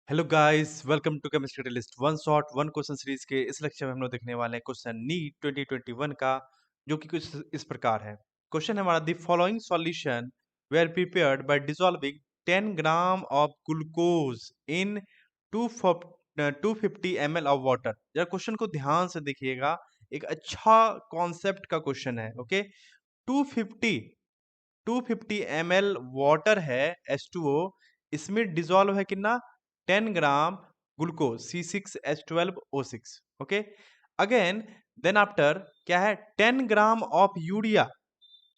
Hello guys, welcome to chemistry list one shot one question series के इस lecture में हम लोग देखने वाले हैं क्वेश्चन नीट 2021 का, जो कि कुछ इस प्रकार है। क्वेश्चन है हमारा, the following solution were prepared by dissolving 10 gram of glucose in 250 ml of water. यार क्वेश्चन को ध्यान से देखिएगा, एक अच्छा कॉन्सेप्ट का क्वेश्चन है। ओके, 250 250 ml वाटर है H2O, इसमें डिजोल्व है कितना 10 gram glucose C6H12O6। Okay, again then after क्या है 10 gram of urea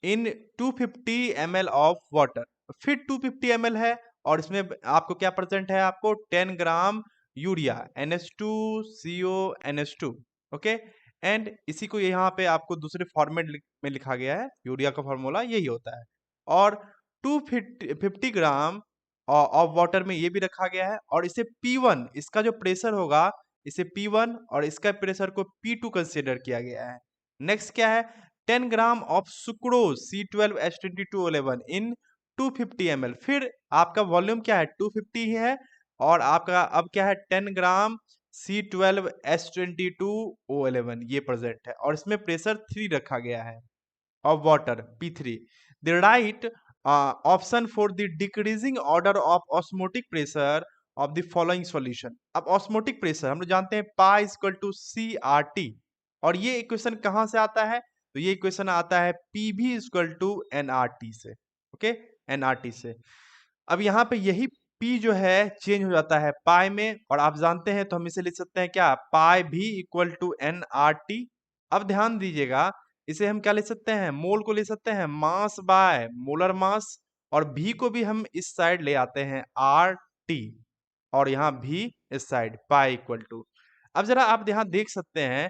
in 250 ml of water. फिर 250 ml है और इसमें आपको क्या प्रेजेंट है, आपको 10 gram urea NH2CO NH2। Okay, and इसी को यहाँ पे आपको दूसरे फॉर्मेट में लिखा गया है, यूरिया का फॉर्मूला यही होता है। और 250 ग्राम ऑफ वाटर में ये भी रखा गया है, और इसे P1 इसका जो प्रेशर होगा, इसे P1 और इसका प्रेशर को P2 कंसीडर किया गया है। नेक्स्ट क्या है, 10 gram of sucrose C12H22O11 in 250 ml। फिर आपका वॉल्यूम क्या है 250 ही है, और आपका अब क्या है 10 ग्राम C12H22O11 ये प्रेजेंट है, और इसमें प्रेशर 3 रखा गया है of water P3। The right option for the decreasing order of osmotic pressure of the following solution। अब osmotic pressure हम लोग जानते हैं पाई इक्वल टू CRT, और ये इक्वेशन कहाँ से आता है, तो ये इक्वेशन आता है PV इक्वल टू NRT से। ओके, NRT से। अब यहाँ पे यही P जो है चेंज हो जाता है पाई में, और आप जानते हैं तो हम इसे लिख सकते हैं क्या, पाई भी इक्वल टू NRT। अब ध्यान दीजिएगा, इसे हम क्या ले सकते हैं, मोल को ले सकते हैं मास बाय मोलर मास, और भी को भी हम इस साइड ले आते हैं RT, और यहाँ भी इस साइड पाई इक्वल टू। अब जरा आप यहाँ देख सकते हैं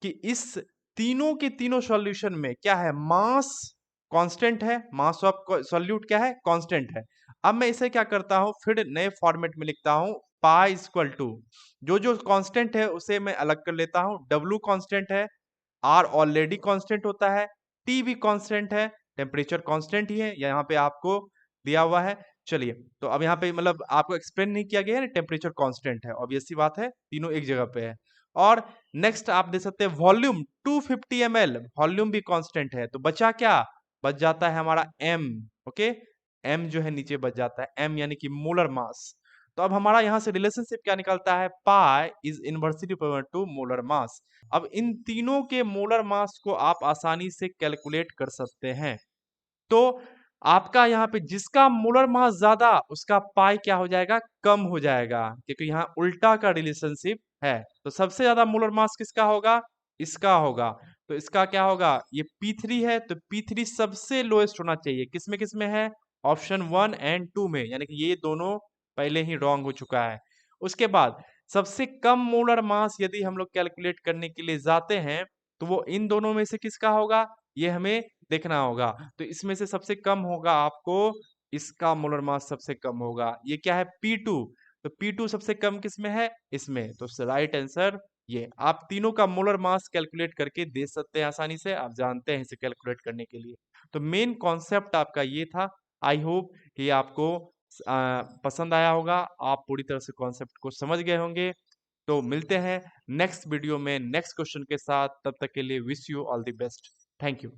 कि इस तीनों के तीनों सॉल्यूशन में क्या है, मास कांस्टेंट है, मास ऑफ सॉल्यूट क्या है, कांस्टेंट है। अब मैं इसे क्या करता हूँ, फिर नए फॉर्मेट में लिखता हूँ पाई इक्वल टू, जो जो कांस्टेंट है उसे मैं अलग कर लेता हूँ। W कांस्टेंट है, R ऑलरेडी कांस्टेंट होता है, T भी कांस्टेंट है, टेम्परेचर कांस्टेंट ही है, यहाँ पे आपको दिया हुआ है। चलिए, तो अब यहाँ पे मतलब आपको एक्सप्लेन नहीं किया गया है ना, टेम्परेचर कांस्टेंट है, ऑब्वियस सी बात है, तीनों एक जगह पे है। और नेक्स्ट आप दे सकते हैं वॉल्यूम 250 ml, वॉल्यूम भी कांस्टेंट है, तो बचा क्या, बच जाता है हमारा M। ओके, M जो है नीचे बच जाता है, M यानी कि मोलर मास। तो अब हमारा यहाँ से रिलेशनशिप क्या निकलता है, pi is inversely equal to molar mass. अब इन तीनों के मोलर मास को आप आसानी से कैलकुलेट कर सकते हैं। तो आपका यहाँ पे जिसका मोलर मास ज्यादा, उसका पाई क्या हो जाएगा, कम हो जाएगा, क्योंकि यहाँ उल्टा का रिलेशनशिप है। तो सबसे ज्यादा मोलर मास किसका होगा, इसका होगा। तो इसका क्या होगा, ये P3 है, तो P3 सबसे लोएस्ट होना चाहिए, किसमें है, ऑप्शन 1 एंड 2 में, यानी कि ये दोनों पहले ही रॉन्ग हो चुका है। उसके बाद सबसे कम मोलर मास यदि हम लोग कैलकुलेट करने के लिए जाते हैं, तो वो इन दोनों में से किसका होगा, ये हमें देखना होगा। तो इसमें से सबसे कम होगा आपको, इसका मोलर मास सबसे कम होगा, ये क्या है P2। तो P2 सबसे कम किसमें है, इसमें। तो राइट आंसर ये, आप तीनों का मोलर मास कैलकुलेट करके दे सकते हैं आसानी से, आप जानते हैं इसे कैलकुलेट करने के लिए। तो मेन कॉन्सेप्ट आपका ये था। आई होप कि आपको पसंद आया होगा, आप पूरी तरह से कॉन्सेप्ट को समझ गए होंगे। तो मिलते हैं नेक्स्ट वीडियो में नेक्स्ट क्वेश्चन के साथ, तब तक के लिए wish you all the best. Thank you.